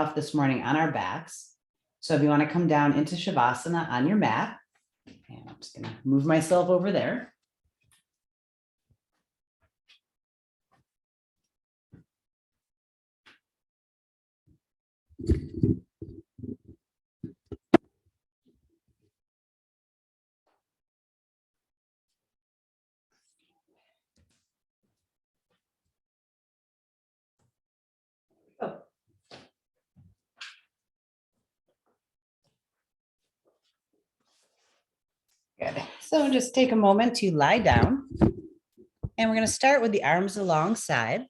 off this morning on our backs. So if you want to come down into Shavasana on your mat, and I'm just going to move myself over there. Oh. Good. So just take a moment to lie down. And we're going to start with the arms alongside.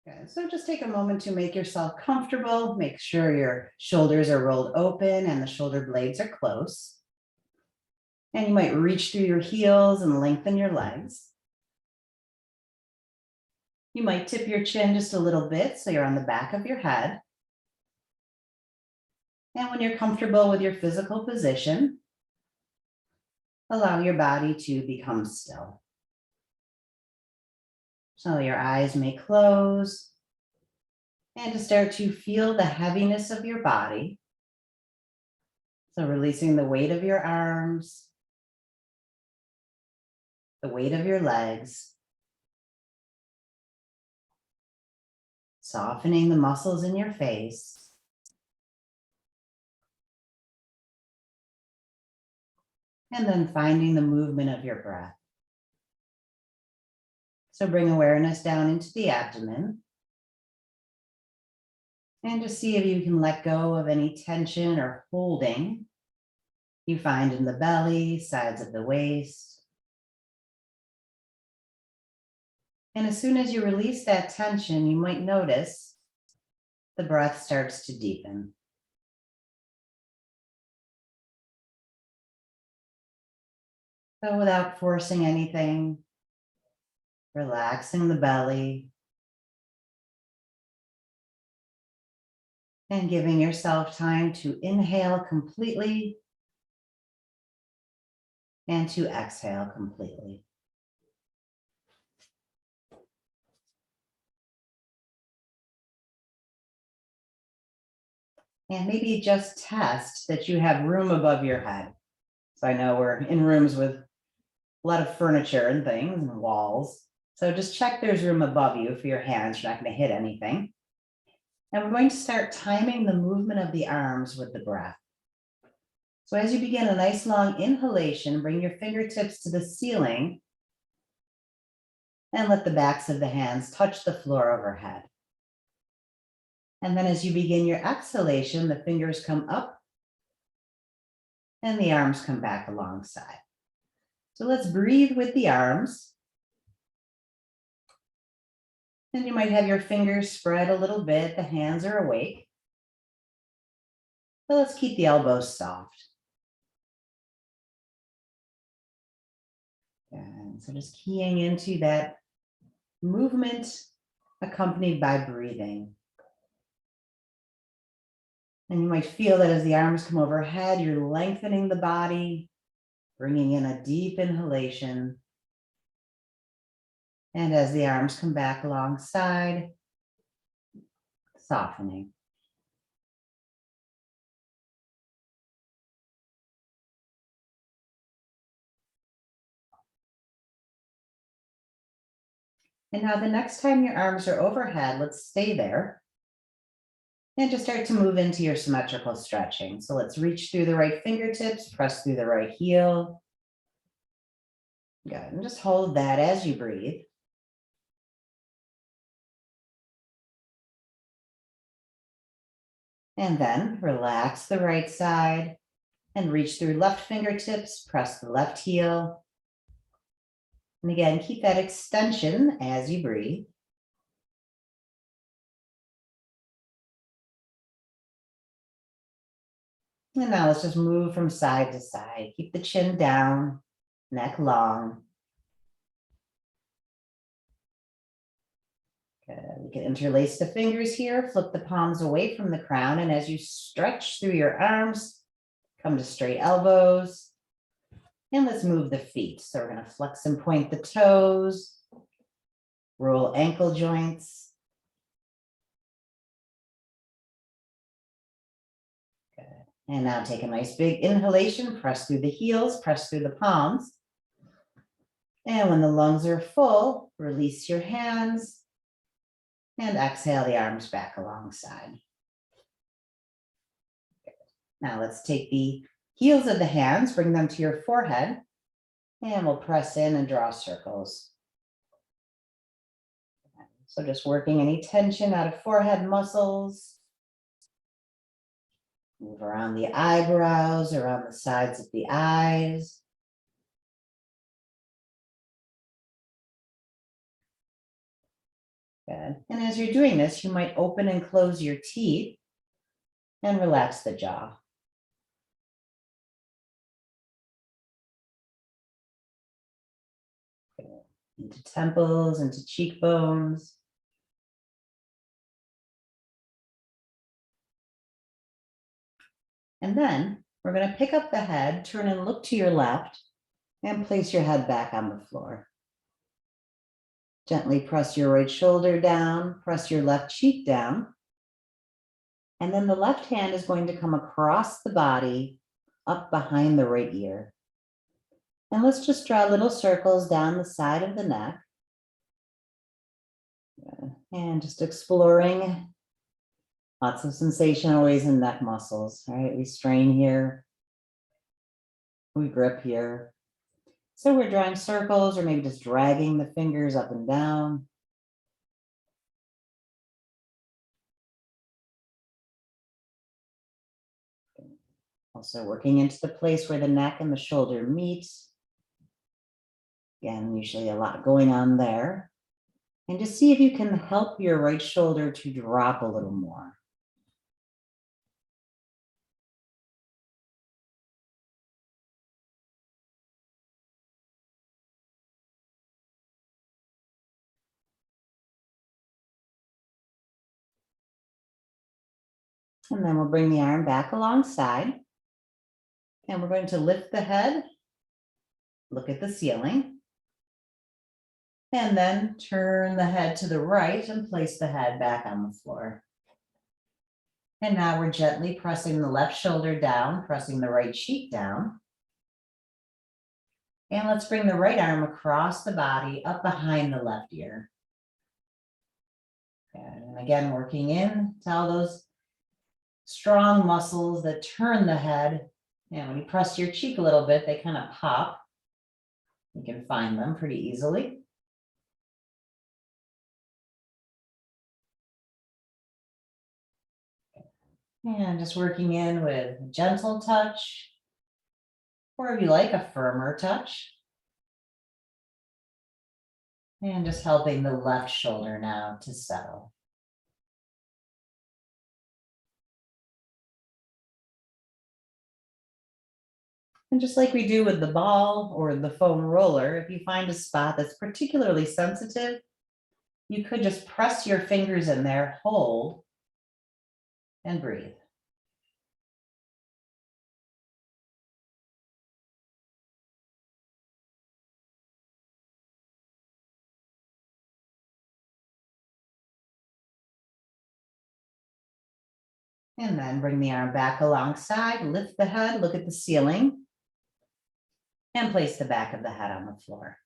Okay, so just take a moment to make yourself comfortable. Make sure your shoulders are rolled open and the shoulder blades are close. And you might reach through your heels and lengthen your legs. You might tip your chin just a little bit so you're on the back of your head. And when you're comfortable with your physical position, allow your body to become still. So your eyes may close and to start to feel the heaviness of your body. So releasing the weight of your arms, the weight of your legs, softening the muscles in your face. And then finding the movement of your breath. So bring awareness down into the abdomen. And just see if you can let go of any tension or holding you find in the belly, sides of the waist. And as soon as you release that tension, you might notice the breath starts to deepen. So without forcing anything, relaxing the belly and giving yourself time to inhale completely and to exhale completely. And maybe just test that you have room above your head. So I know we're in rooms with a lot of furniture and things and walls. So just check there's room above you for your hands. You're not going to hit anything. And we're going to start timing the movement of the arms with the breath. So as you begin a nice long inhalation, bring your fingertips to the ceiling and let the backs of the hands touch the floor overhead. And then as you begin your exhalation, the fingers come up and the arms come back alongside. So let's breathe with the arms. And you might have your fingers spread a little bit. The hands are awake. But let's keep the elbows soft. And so just keying into that movement accompanied by breathing. And you might feel that as the arms come overhead, you're lengthening the body, bringing in a deep inhalation. And as the arms come back alongside, softening. And now the next time your arms are overhead, let's stay there. And just start to move into your symmetrical stretching. So let's reach through the right fingertips, press through the right heel. Good, and just hold that as you breathe. And then relax the right side and reach through left fingertips, press the left heel. And again, keep that extension as you breathe. And now let's just move from side to side. Keep the chin down, neck long. Good. You can interlace the fingers here, flip the palms away from the crown, and as you stretch through your arms, come to straight elbows. And let's move the feet. So we're going to flex and point the toes. Roll ankle joints. Good. And now take a nice big inhalation, press through the heels, press through the palms. And when the lungs are full, release your hands and exhale the arms back alongside. Good. Now let's take the heels of the hands, bring them to your forehead, and we'll press in and draw circles. So just working any tension out of forehead muscles. Move around the eyebrows, around the sides of the eyes. Good. And as you're doing this, you might open and close your teeth and relax the jaw. Good. Into temples, into cheekbones. And then we're going to pick up the head, turn and look to your left, and place your head back on the floor. Gently press your right shoulder down, press your left cheek down. And then the left hand is going to come across the body, up behind the right ear. And let's just draw little circles down the side of the neck. And just exploring lots of sensation always in neck muscles, right? We strain here, we grip here. So we're drawing circles or maybe just dragging the fingers up and down. Also working into the place where the neck and the shoulder meet. Again, usually a lot going on there. And just see if you can help your right shoulder to drop a little more. And then we'll bring the arm back alongside. And we're going to lift the head, look at the ceiling. And then turn the head to the right and place the head back on the floor. And now we're gently pressing the left shoulder down, pressing the right cheek down. And let's bring the right arm across the body, up behind the left ear. And again, working in to all those strong muscles that turn the head. And when you press your cheek a little bit, they kind of pop. You can find them pretty easily. And just working in with a gentle touch, or if you like, a firmer touch. And just helping the left shoulder now to settle. And just like we do with the ball or the foam roller, if you find a spot that's particularly sensitive, you could just press your fingers in there, hold, and breathe. And then bring the arm back alongside, lift the head, look at the ceiling, and place the back of the head on the floor.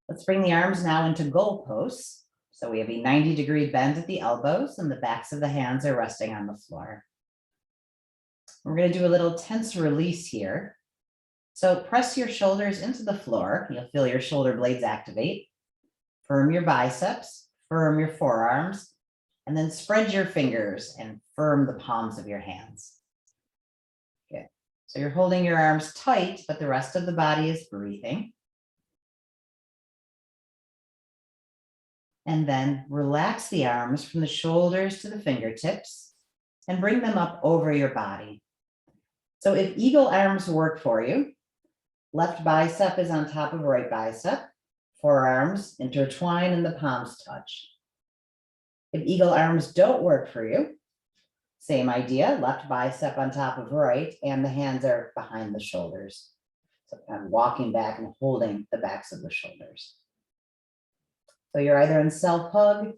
Let's bring the arms now into goal posts. So we have a 90-degree bend at the elbows and the backs of the hands are resting on the floor. We're going to do a little tense release here. So press your shoulders into the floor. You'll feel your shoulder blades activate. Firm your biceps, firm your forearms, and then spread your fingers and firm the palms of your hands. Good. So you're holding your arms tight, but the rest of the body is breathing. And then relax the arms from the shoulders to the fingertips and bring them up over your body. So if eagle arms work for you, left bicep is on top of right bicep, forearms intertwine and the palms touch. If eagle arms don't work for you, same idea, left bicep on top of right and the hands are behind the shoulders. So I'm walking back and holding the backs of the shoulders. So you're either in self-hug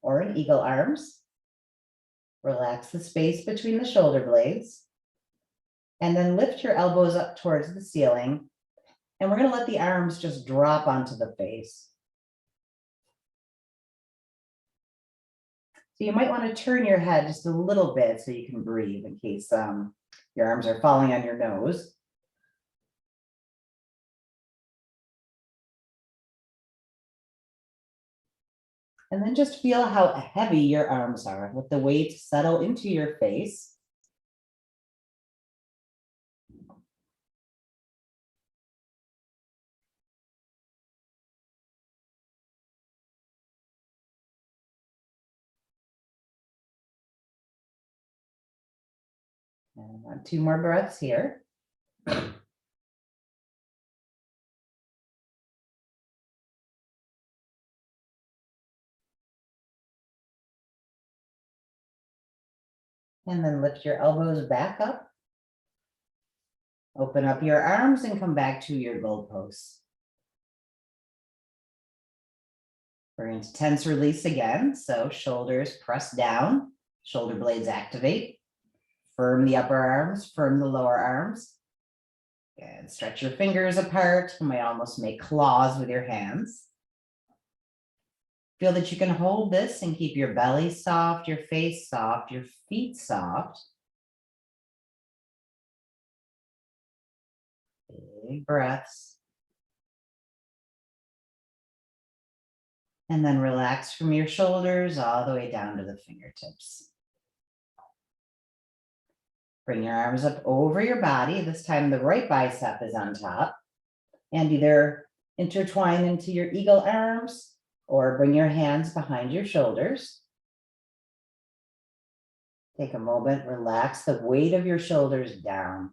or in eagle arms. Relax the space between the shoulder blades. And then lift your elbows up towards the ceiling. And we're going to let the arms just drop onto the face. So you might want to turn your head just a little bit so you can breathe in case your arms are falling on your nose. And then just feel how heavy your arms are. Let the weight settle into your face. And 2 more breaths here. And then lift your elbows back up. Open up your arms and come back to your goalposts. We're going to tense release again. So shoulders press down, shoulder blades activate. Firm the upper arms, firm the lower arms. And stretch your fingers apart. You might almost make claws with your hands. Feel that you can hold this and keep your belly soft, your face soft, your feet soft. Big breaths. And then relax from your shoulders all the way down to the fingertips. Bring your arms up over your body. This time the right bicep is on top. And either intertwine into your eagle arms or bring your hands behind your shoulders. Take a moment, relax the weight of your shoulders down.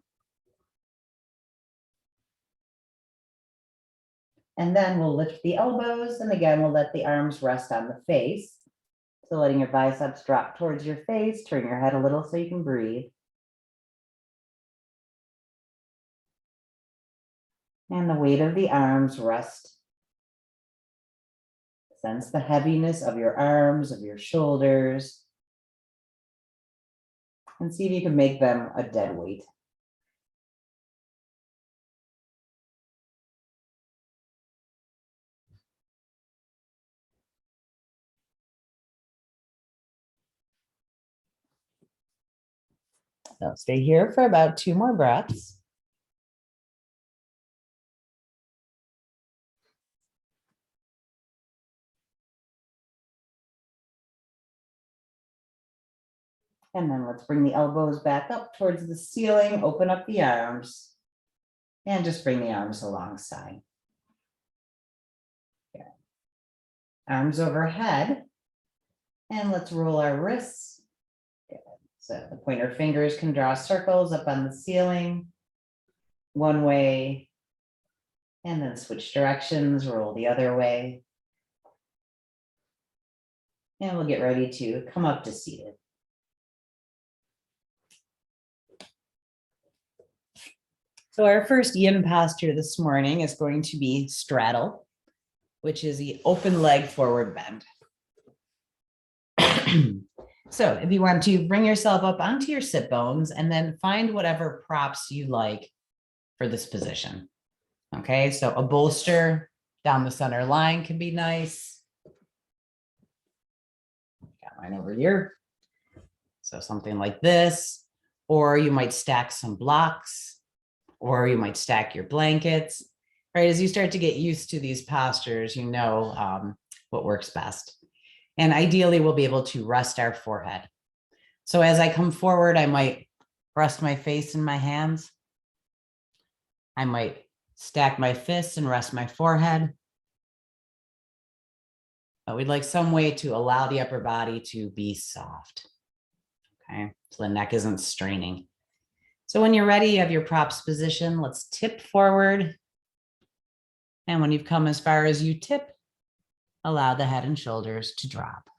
And then we'll lift the elbows, and again, we'll let the arms rest on the face. So letting your biceps drop towards your face, turn your head a little so you can breathe. And the weight of the arms rest. Sense the heaviness of your arms, of your shoulders. And see if you can make them a dead weight. So stay here for about 2 more breaths. And then let's bring the elbows back up towards the ceiling, open up the arms, and just bring the arms alongside. Okay. Arms overhead, and let's roll our wrists. Good. So the pointer fingers can draw circles up on the ceiling, one way, and then switch directions, roll the other way. And we'll get ready to come up to seated. So our first yin posture this morning is going to be straddle, which is the open leg forward bend. So if you want to bring yourself up onto your sit bones and then find whatever props you like for this position. Okay, so a bolster down the center line can be nice. Got mine over here. So something like this, or you might stack some blocks, or you might stack your blankets, right? As you start to get used to these postures, you know what works best. And ideally, we'll be able to rest our forehead. So as I come forward, I might rest my face in my hands. I might stack my fists and rest my forehead. But we'd like some way to allow the upper body to be soft. Okay, so the neck isn't straining. So when you're ready, you have your props position. Let's tip forward. And when you've come as far as you tip, allow the head and shoulders to drop.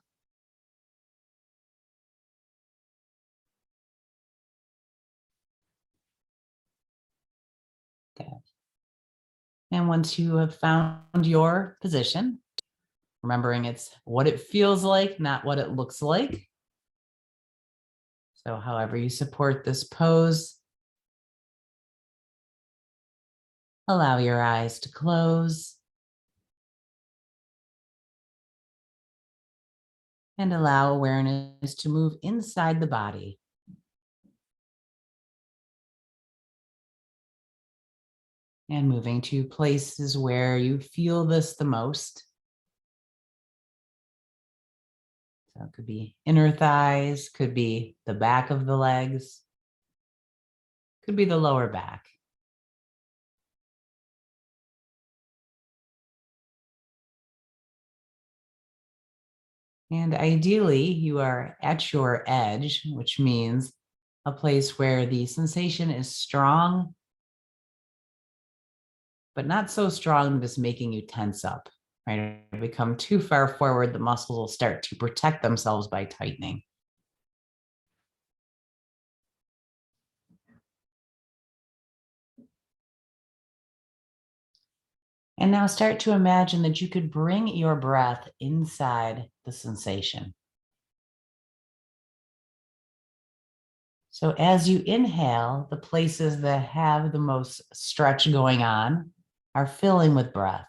Okay. And once you have found your position, remembering it's what it feels like, not what it looks like. So however you support this pose, allow your eyes to close and allow awareness to move inside the body. And moving to places where you feel this the most. So it could be inner thighs, could be the back of the legs, could be the lower back. And ideally, you are at your edge, which means a place where the sensation is strong, but not so strong that it's making you tense up, right? If we come too far forward, the muscles will start to protect themselves by tightening. And now start to imagine that you could bring your breath inside the sensation. So as you inhale, the places that have the most stretch going on are filling with breath.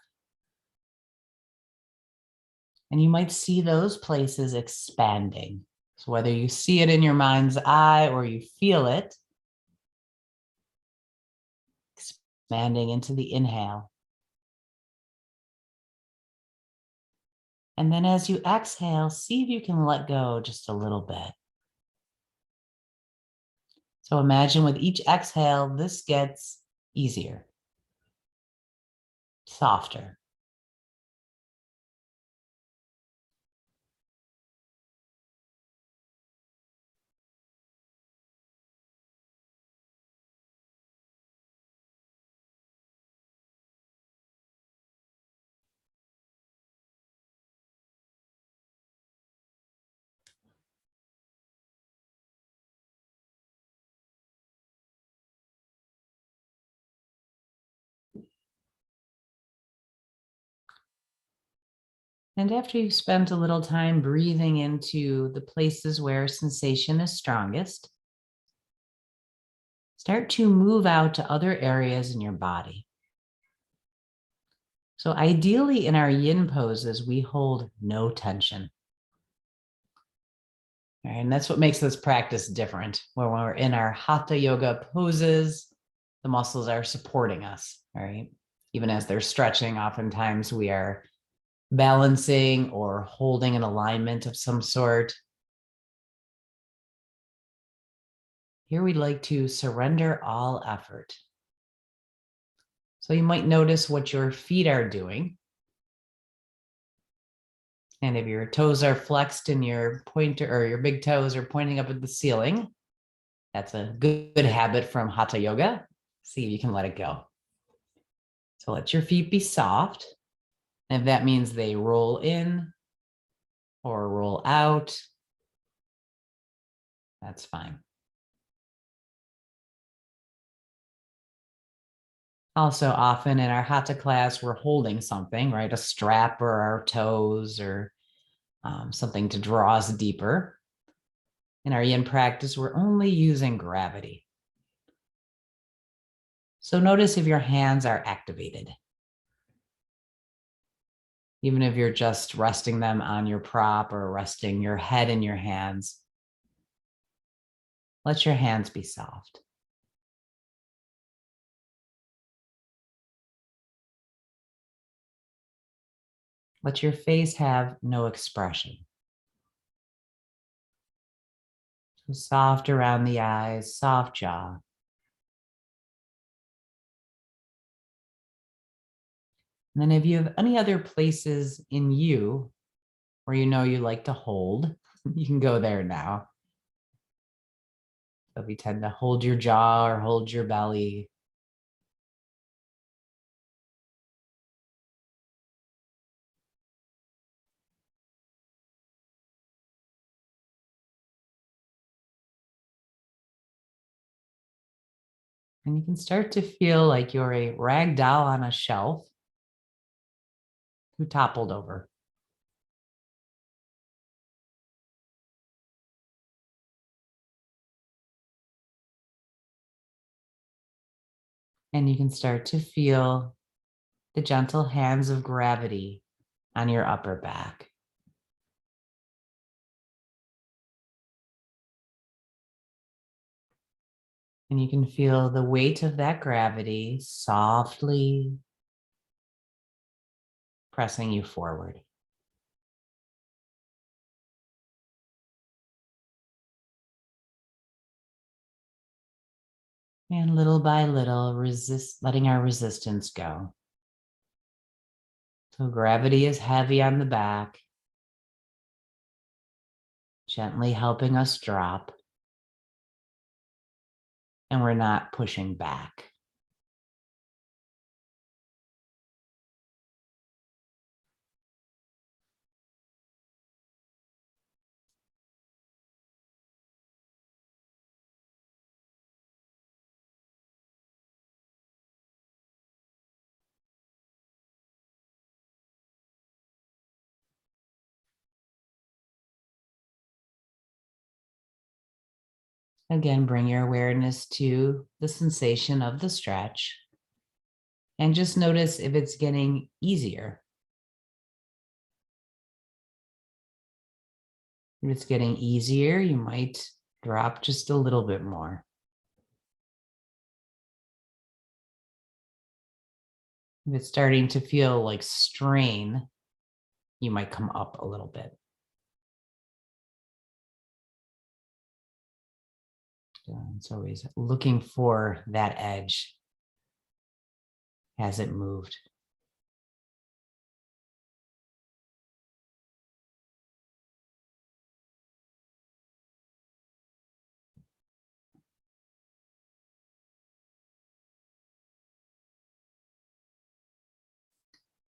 And you might see those places expanding. So whether you see it in your mind's eye or you feel it, expanding into the inhale. And then as you exhale, see if you can let go just a little bit. So imagine with each exhale, this gets easier, softer. And after you've spent a little time breathing into the places where sensation is strongest, start to move out to other areas in your body. So ideally in our yin poses, we hold no tension. All right, and that's what makes this practice different. When we're in our hatha yoga poses, the muscles are supporting us, all right? Even as they're stretching, oftentimes we are balancing or holding an alignment of some sort. Here we'd like to surrender all effort. So you might notice what your feet are doing. And if your toes are flexed and your pointer or your big toes are pointing up at the ceiling, that's a good habit from hatha yoga. See if you can let it go. So let your feet be soft. And if that means they roll in or roll out, that's fine. Also, often in our hatha class, we're holding something, right? A strap or our toes or something to draw us deeper. In our yin practice, we're only using gravity. So notice if your hands are activated. Even if you're just resting them on your prop or resting your head in your hands, let your hands be soft. Let your face have no expression. So soft around the eyes, soft jaw. And then if you have any other places in you where you know you like to hold, you can go there now. So if you tend to hold your jaw or hold your belly, and you can start to feel like you're a rag doll on a shelf who toppled over. And you can start to feel the gentle hands of gravity on your upper back. And you can feel the weight of that gravity softly pressing you forward. And little by little, letting our resistance go. So gravity is heavy on the back, gently helping us drop. And we're not pushing back. Again, bring your awareness to the sensation of the stretch and just notice if it's getting easier. If it's getting easier, you might drop just a little bit more. If it's starting to feel like strain, you might come up a little bit. It's always looking for that edge. Has it moved?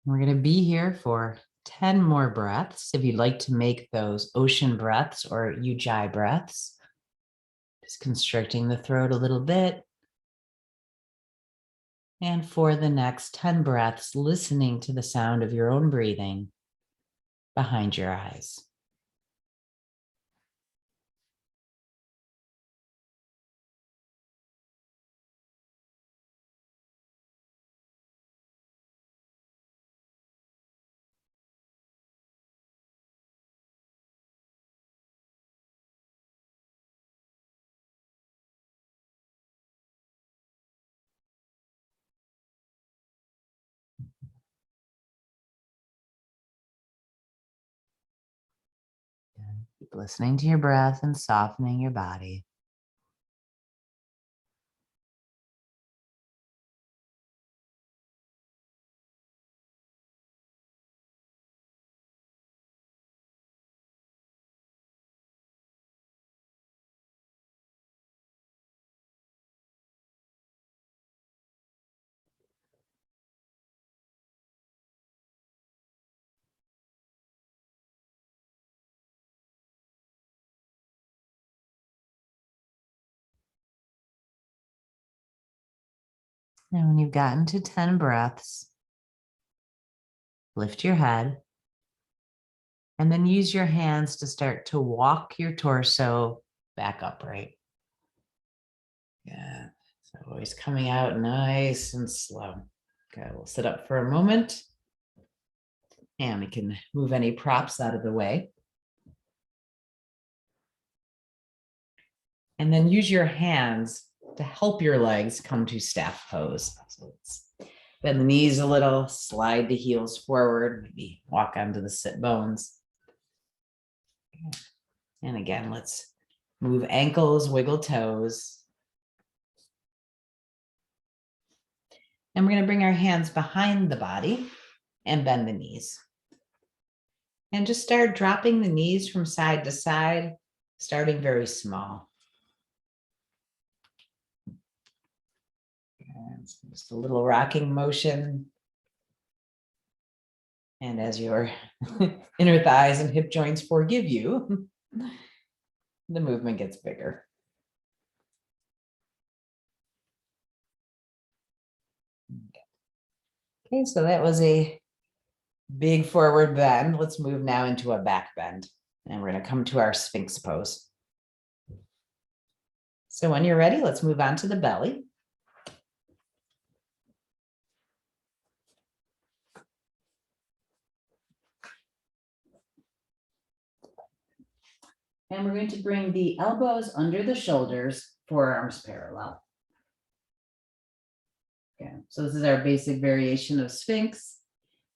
We're going to be here for 10 more breaths. If you'd like to make those ocean breaths or ujjayi breaths, just constricting the throat a little bit. And for the next 10 breaths, listening to the sound of your own breathing behind your eyes. Keep listening to your breath and softening your body. And when you've gotten to 10 breaths, lift your head and then use your hands to start to walk your torso back upright. Yeah, so always coming out nice and slow. Okay, we'll sit up for a moment and we can move any props out of the way. And then use your hands to help your legs come to staff pose. So let's bend the knees a little, slide the heels forward, maybe walk onto the sit bones. And again, let's move ankles, wiggle toes. And we're going to bring our hands behind the body and bend the knees. And just start dropping the knees from side to side, starting very small. And just a little rocking motion. And as your inner thighs and hip joints forgive you, the movement gets bigger. Okay, so that was a big forward bend. Let's move now into a back bend. And we're going to come to our Sphinx pose. So when you're ready, let's move on to the belly. And we're going to bring the elbows under the shoulders, forearms parallel. Okay, so this is our basic variation of Sphinx.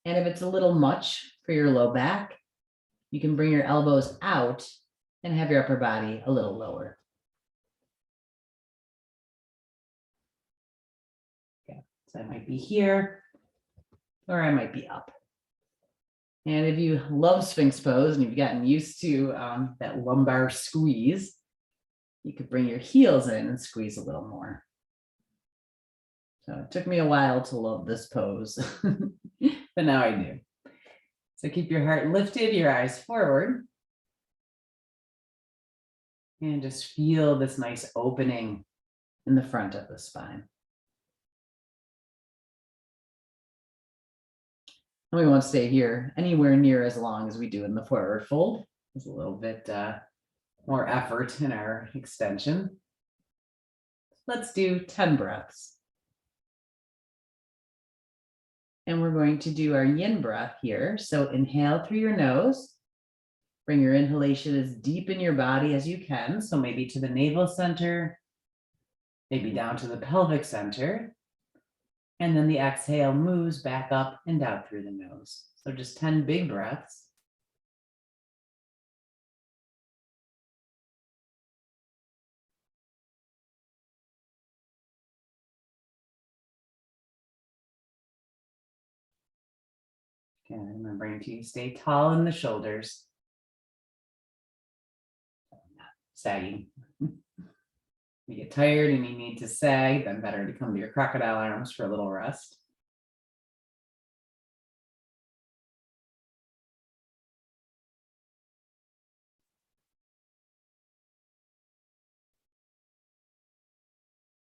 And if it's a little much for your low back, you can bring your elbows out and have your upper body a little lower. Okay, so I might be here, or I might be up. And if you love Sphinx pose and you've gotten used to that lumbar squeeze, you could bring your heels in and squeeze a little more. So it took me a while to love this pose, but now I do. So keep your heart lifted, your eyes forward. And just feel this nice opening in the front of the spine. And we won't stay here anywhere near as long as we do in the forward fold. There's a little bit more effort in our extension. Let's do 10 breaths. And we're going to do our yin breath here. So inhale through your nose. Bring your inhalation as deep in your body as you can. So maybe to the navel center, maybe down to the pelvic center. And then the exhale moves back up and down through the nose. So just 10 big breaths. Okay, remembering to stay tall in the shoulders. Sagging. You get tired and you need to sag, then better to come to your crocodile arms for a little rest.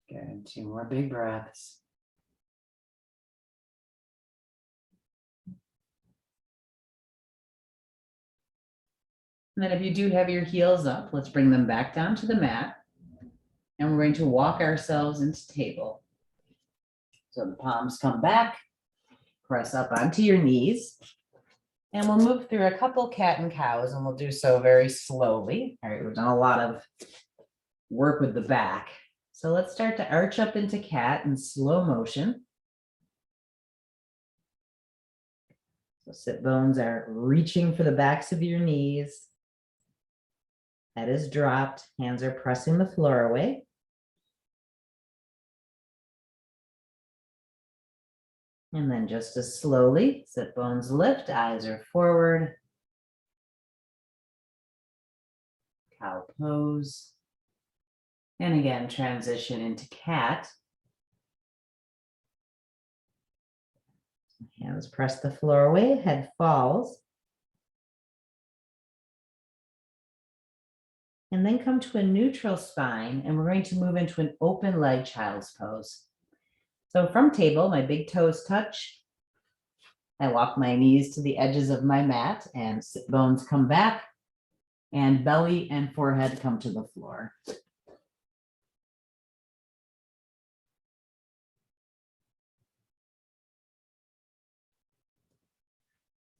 Good, 2 more big breaths. And then if you do have your heels up, let's bring them back down to the mat. And we're going to walk ourselves into table. So the palms come back, press up onto your knees. And we'll move through a couple cat and cows, and we'll do so very slowly. All right, we've done a lot of work with the back. So let's start to arch up into cat in slow motion. So sit bones are reaching for the backs of your knees. Head is dropped, hands are pressing the floor away. And then just as slowly, sit bones lift, eyes are forward. Cow pose. And again, transition into cat. Hands press the floor away, head falls. And then come to a neutral spine, and we're going to move into an open leg child's pose. So from table, my big toes touch. I walk my knees to the edges of my mat and sit bones come back and belly and forehead come to the floor.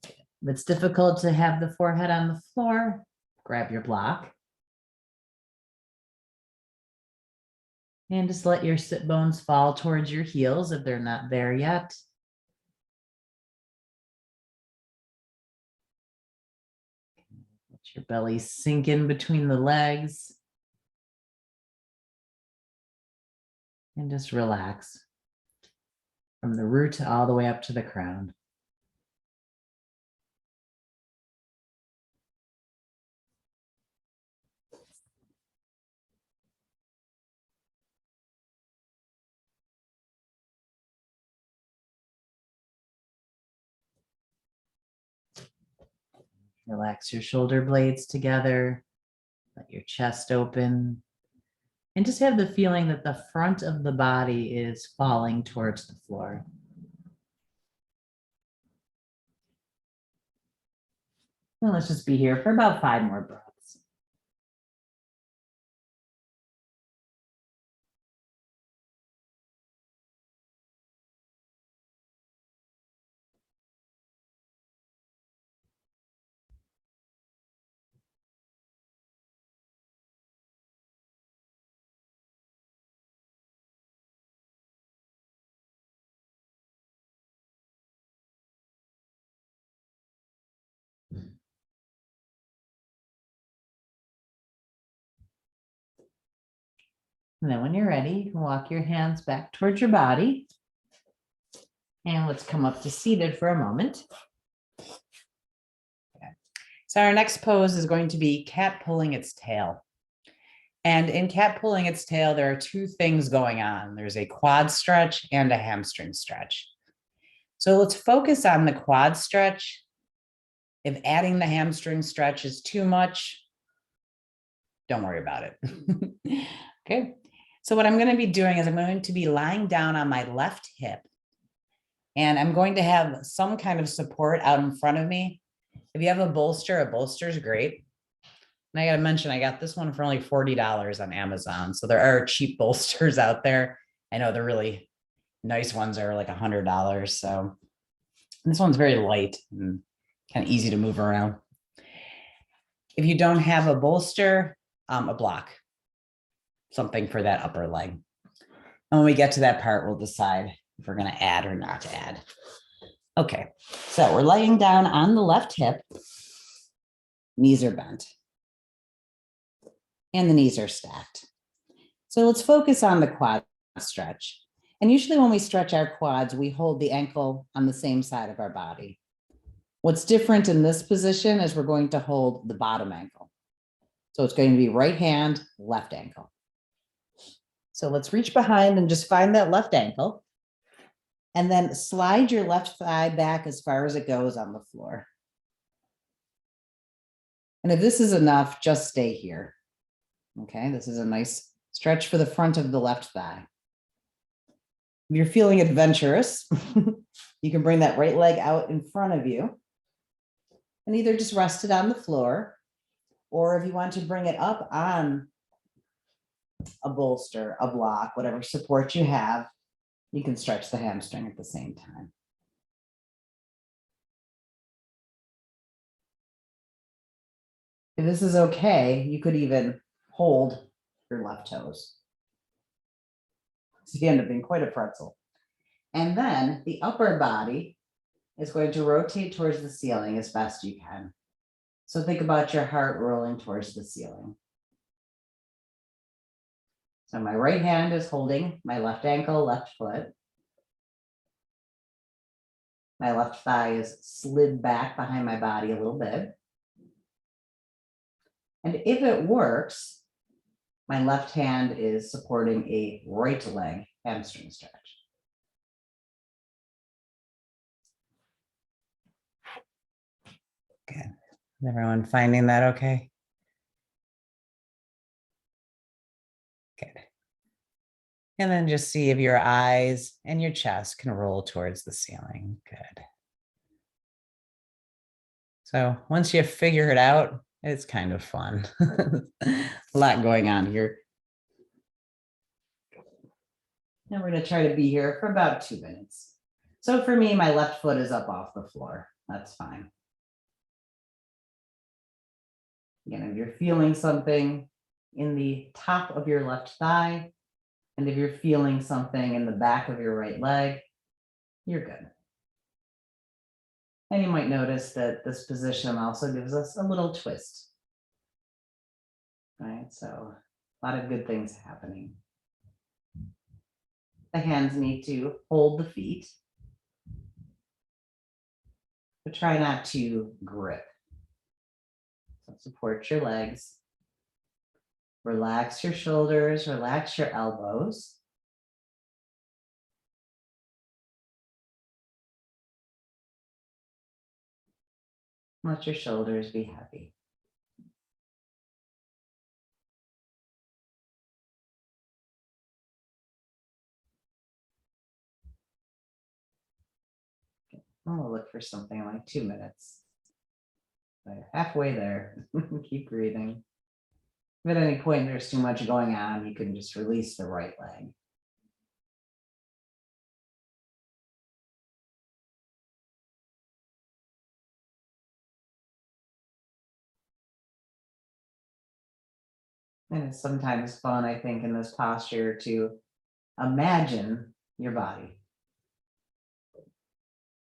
If it's difficult to have the forehead on the floor, grab your block. And just let your sit bones fall towards your heels if they're not there yet. Let your belly sink in between the legs. And just relax from the root all the way up to the crown. Relax your shoulder blades together. Let your chest open. And just have the feeling that the front of the body is falling towards the floor. And let's just be here for about 5 more breaths. And then when you're ready, you can walk your hands back towards your body. And let's come up to seated for a moment. Okay. So our next pose is going to be cat pulling its tail. And in cat pulling its tail, there are two things going on. There's a quad stretch and a hamstring stretch. So let's focus on the quad stretch. If adding the hamstring stretch is too much, don't worry about it. Okay. So what I'm going to be doing is I'm going to be lying down on my left hip. And I'm going to have some kind of support out in front of me. If you have a bolster is great. And I got to mention, I got this one for only $40 on Amazon. So there are cheap bolsters out there. I know the really nice ones are like $100. So this one's very light and kind of easy to move around. If you don't have a bolster, a block, something for that upper leg. And when we get to that part, we'll decide if we're going to add or not to add. Okay, so we're laying down on the left hip. Knees are bent. And the knees are stacked. So let's focus on the quad stretch. And usually when we stretch our quads, we hold the ankle on the same side of our body. What's different in this position is we're going to hold the bottom ankle. So it's going to be right hand, left ankle. So let's reach behind and just find that left ankle. And then slide your left thigh back as far as it goes on the floor. And if this is enough, just stay here. Okay, this is a nice stretch for the front of the left thigh. If you're feeling adventurous, you can bring that right leg out in front of you and either just rest it on the floor, or if you want to bring it up on a bolster, a block, whatever support you have, you can stretch the hamstring at the same time. If this is okay, you could even hold your left toes. So you end up being quite a pretzel. And then the upper body is going to rotate towards the ceiling as best you can. So think about your heart rolling towards the ceiling. So my right hand is holding my left ankle, left foot. My left thigh is slid back behind my body a little bit. And if it works, my left hand is supporting a right leg hamstring stretch. Good. Is everyone finding that okay? Good. And then just see if your eyes and your chest can roll towards the ceiling. Good. So once you figure it out, it's kind of fun. A lot going on here. And we're going to try to be here for about 2 minutes. So for me, my left foot is up off the floor. That's fine. Again, if you're feeling something in the top of your left thigh, and if you're feeling something in the back of your right leg, you're good. And you might notice that this position also gives us a little twist. Right, so a lot of good things happening. The hands need to hold the feet, but try not to grip. So support your legs. Relax your shoulders, relax your elbows. Let your shoulders be heavy. I'll look for something like 2 minutes. But halfway there, keep breathing. If at any point there's too much going on, you can just release the right leg. And it's sometimes fun, I think, in this posture to imagine your body.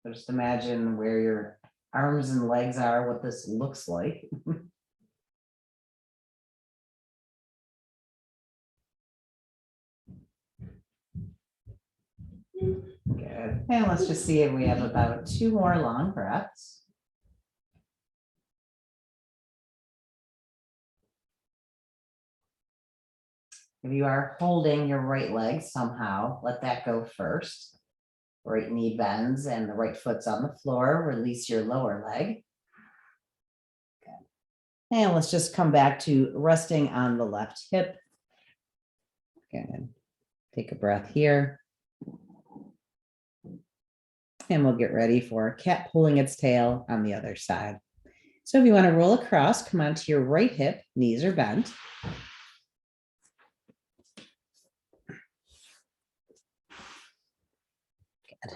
So just imagine where your arms and legs are, what this looks like. Good. And let's just see if we have about 2 more long breaths. If you are holding your right leg somehow, let that go first. Right knee bends and the right foot's on the floor. Release your lower leg. Good. And let's just come back to resting on the left hip. Good. Take a breath here. And we'll get ready for cat pulling its tail on the other side. So if you want to roll across, come onto your right hip, knees are bent. Good.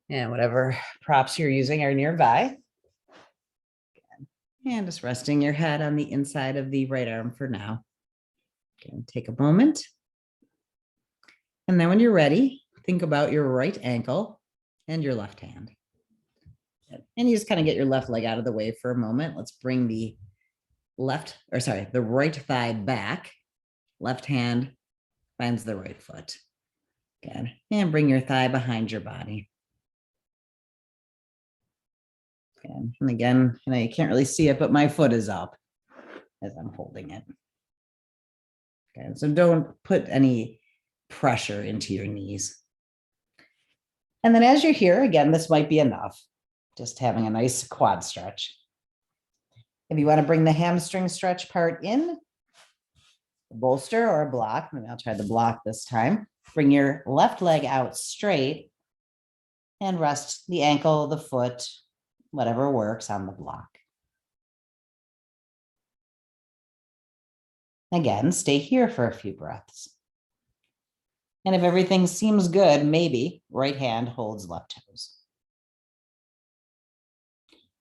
And whatever props you're using are nearby. Good. And just resting your head on the inside of the right arm for now. Good. Take a moment. And then when you're ready, think about your right ankle and your left hand. And you just kind of get your left leg out of the way for a moment. Let's bring the the right thigh back. Left hand finds the right foot. Good. And bring your thigh behind your body. Good. And again, you can't really see it, but my foot is up as I'm holding it. Okay. So don't put any pressure into your knees. And then as you're here, again, this might be enough. Just having a nice quad stretch. If you want to bring the hamstring stretch part in, a bolster or a block, maybe I'll try the block this time. Bring your left leg out straight and rest the ankle, the foot, whatever works on the block. Again, stay here for a few breaths. And if everything seems good, maybe right hand holds left toes.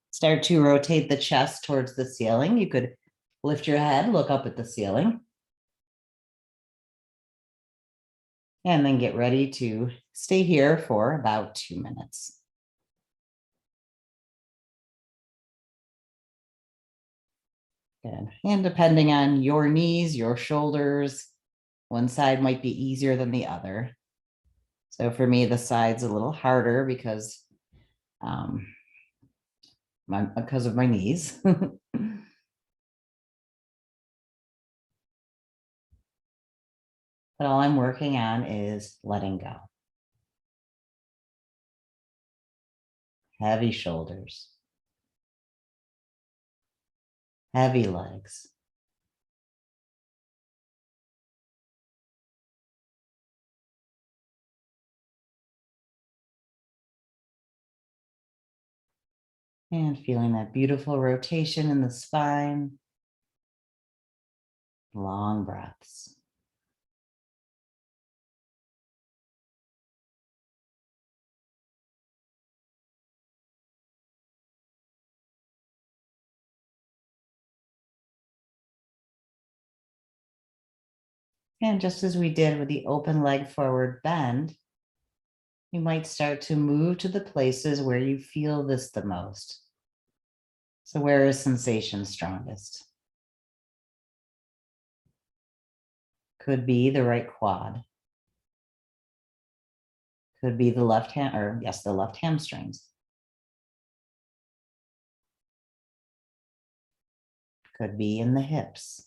Start to rotate the chest towards the ceiling. You could lift your head, look up at the ceiling. And then get ready to stay here for about 2 minutes. Good. And depending on your knees, your shoulders, one side might be easier than the other. So for me, the side's a little harder because of my knees. But all I'm working on is letting go. Heavy shoulders. Heavy legs. And feeling that beautiful rotation in the spine. Long breaths. And just as we did with the open leg forward bend, you might start to move to the places where you feel this the most. So where is sensation strongest? Could be the right quad. Could be the left hand, or yes, the left hamstrings. Could be in the hips.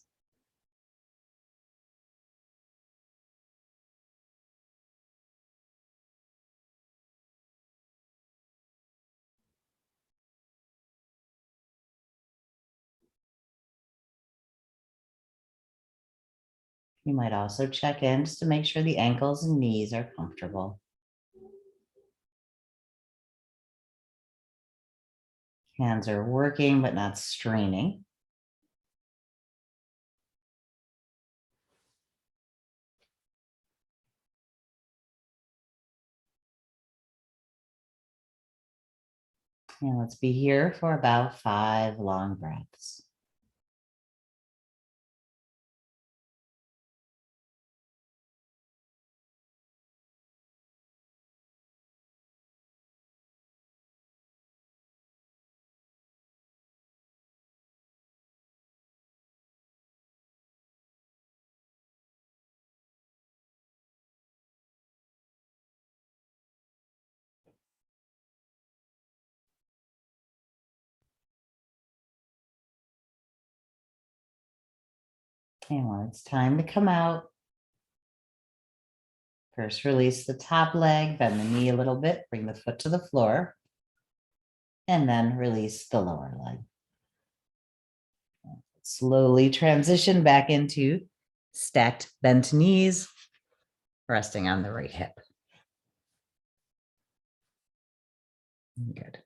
You might also check in just to make sure the ankles and knees are comfortable. Hands are working, but not straining. And let's be here for about 5 long breaths. And when it's time to come out, first release the top leg, bend the knee a little bit, bring the foot to the floor, and then release the lower leg. Slowly transition back into stacked bent knees, resting on the right hip. Good.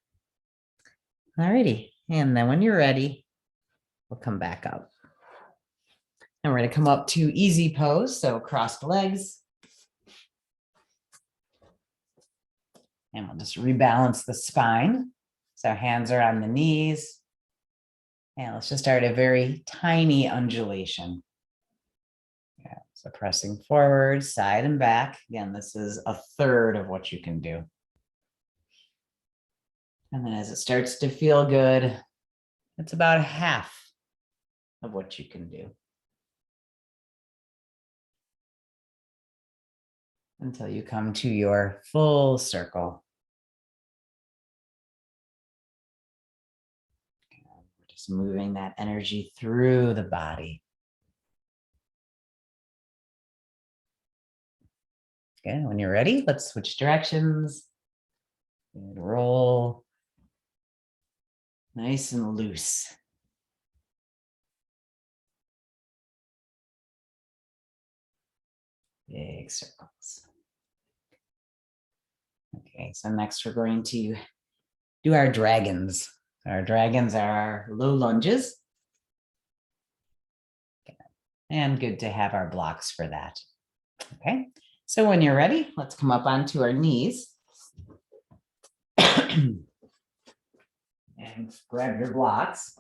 All righty. And then when you're ready, we'll come back up. And we're going to come up to easy pose. So crossed legs. And we'll just rebalance the spine. So hands are on the knees. And let's just start a very tiny undulation. Yeah, so pressing forward, side and back. Again, this is a third of what you can do. And then as it starts to feel good, it's about half of what you can do. Until you come to your full circle. We're just moving that energy through the body. Okay, when you're ready, let's switch directions. And roll. Nice and loose. Big circles. Okay, so next we're going to do our dragons. Our dragons are our low lunges. And good to have our blocks for that. Okay, so when you're ready, let's come up onto our knees. And grab your blocks.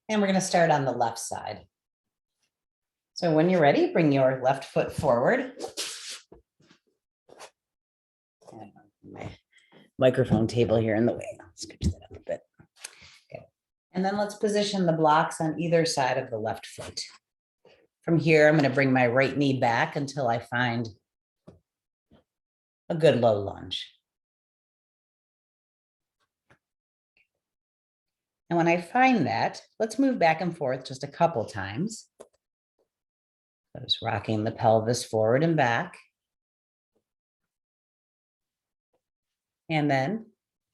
And we're going to start on the left side. So when you're ready, bring your left foot forward. And my microphone table here in the way. I'll scooch that up a bit. Okay. And then let's position the blocks on either side of the left foot. From here, I'm going to bring my right knee back until I find a good low lunge. And when I find that, let's move back and forth just a couple times. So just rocking the pelvis forward and back. And then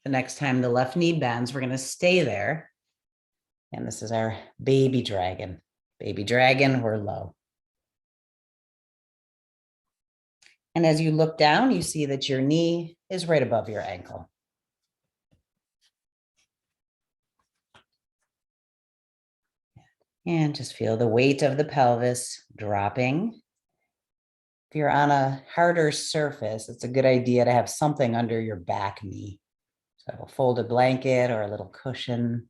the next time the left knee bends, we're going to stay there. And this is our baby dragon. Baby dragon, we're low. And as you look down, you see that your knee is right above your ankle. And just feel the weight of the pelvis dropping. If you're on a harder surface, it's a good idea to have something under your back knee. So a folded blanket or a little cushion.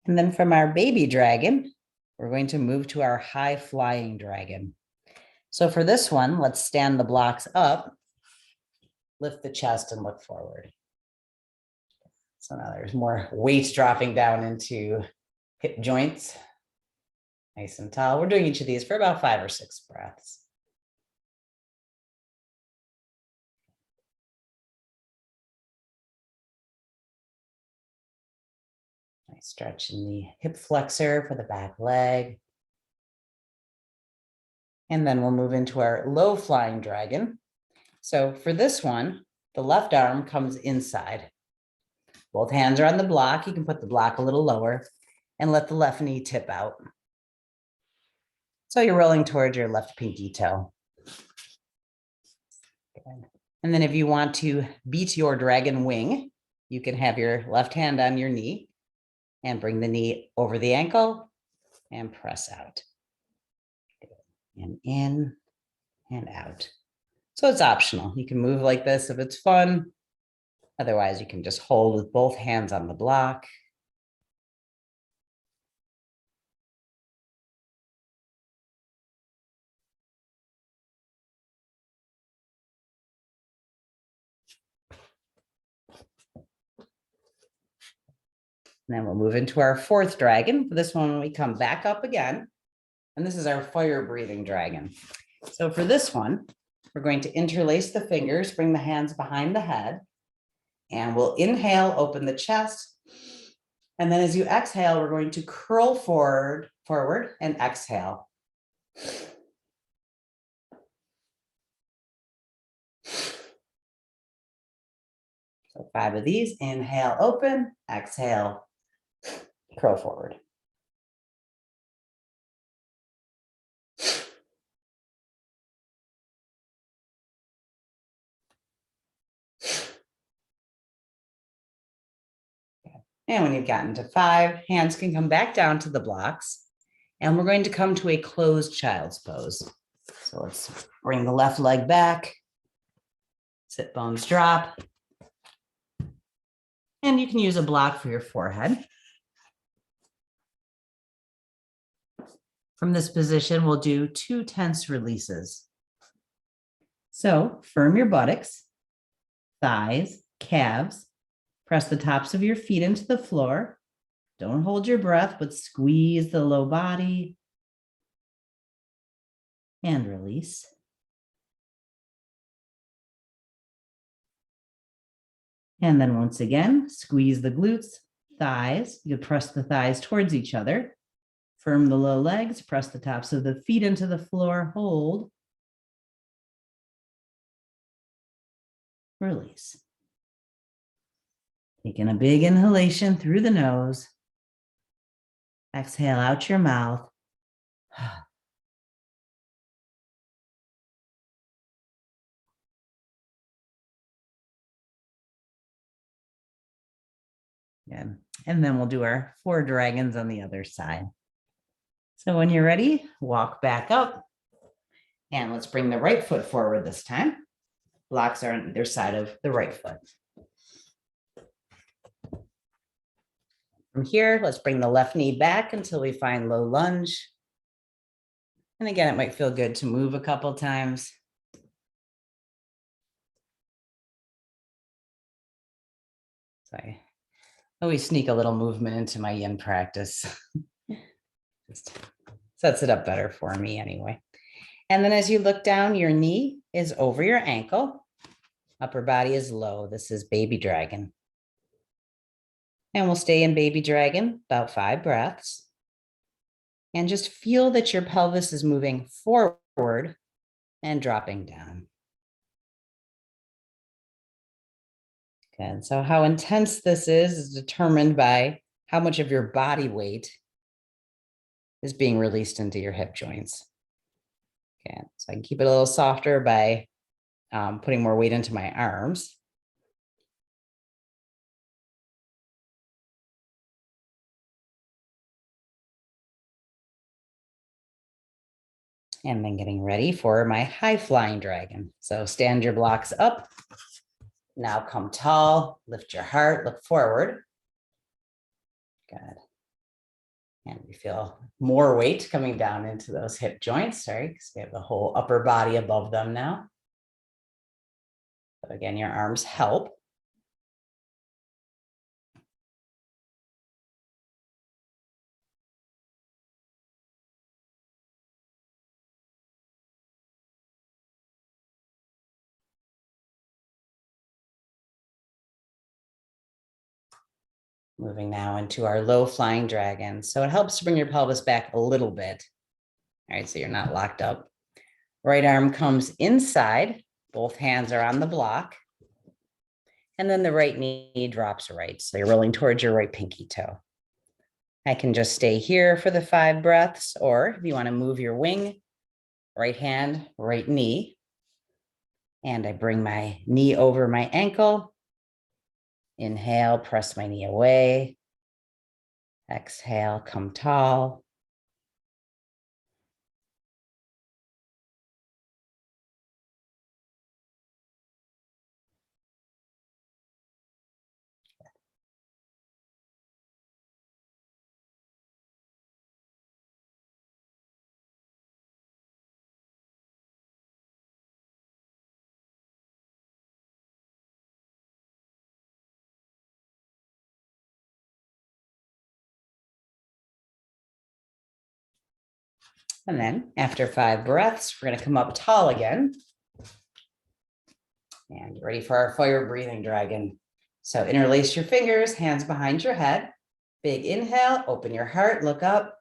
And then from our baby dragon, we're going to move to our high flying dragon. So for this one, let's stand the blocks up, lift the chest and look forward. So now there's more weight dropping down into hip joints. Nice and tall. We're doing each of these for about 5 or 6 breaths. Nice stretch in the hip flexor for the back leg. And then we'll move into our low flying dragon. So for this one, the left arm comes inside. Both hands are on the block. You can put the block a little lower and let the left knee tip out. So you're rolling towards your left pinky toe. Good. And then if you want to beat your dragon wing, you can have your left hand on your knee and bring the knee over the ankle and press out. And in and out. So it's optional. You can move like this if it's fun. Otherwise, you can just hold with both hands on the block. And then we'll move into our fourth dragon. For this one, we come back up again. And this is our fire breathing dragon. So for this one, we're going to interlace the fingers, bring the hands behind the head, and we'll inhale, open the chest. And then as you exhale, we're going to curl forward and exhale. So 5 of these, inhale, open, exhale, curl forward. And when you've gotten to 5, hands can come back down to the blocks. And we're going to come to a closed child's pose. So let's bring the left leg back. Sit bones drop. And you can use a block for your forehead. From this position, we'll do 2 tense releases. So firm your buttocks, thighs, calves. Press the tops of your feet into the floor. Don't hold your breath, but squeeze the low body. And release. And then once again, squeeze the glutes, thighs. You press the thighs towards each other. Firm the low legs, press the tops of the feet into the floor, hold. Release. Taking a big inhalation through the nose. Exhale out your mouth. Good. And then we'll do our 4 dragons on the other side. So when you're ready, walk back up. And let's bring the right foot forward this time. Blocks are on either side of the right foot. From here, let's bring the left knee back until we find low lunge. And again, it might feel good to move a couple times. So I always sneak a little movement into my yin practice. Just sets it up better for me anyway. And then as you look down, your knee is over your ankle. Upper body is low. This is baby dragon. And we'll stay in baby dragon about 5 breaths. And just feel that your pelvis is moving forward and dropping down. Good. So how intense this is determined by how much of your body weight is being released into your hip joints. Okay, so I can keep it a little softer by putting more weight into my arms. And then getting ready for my high flying dragon. So stand your blocks up. Now come tall, lift your heart, look forward. Good. And we feel more weight coming down into those hip joints, sorry, because we have the whole upper body above them now. So again, your arms help. Moving now into our low flying dragon. So it helps to bring your pelvis back a little bit. All right, so you're not locked up. Right arm comes inside. Both hands are on the block. And then the right knee drops right. So you're rolling towards your right pinky toe. I can just stay here for the 5 breaths, or if you want to move your wing, right hand, right knee. And I bring my knee over my ankle. Inhale, press my knee away. Exhale, come tall. And then after 5 breaths, we're going to come up tall again. And ready for our fire breathing dragon. So interlace your fingers, hands behind your head. Big inhale, open your heart, look up.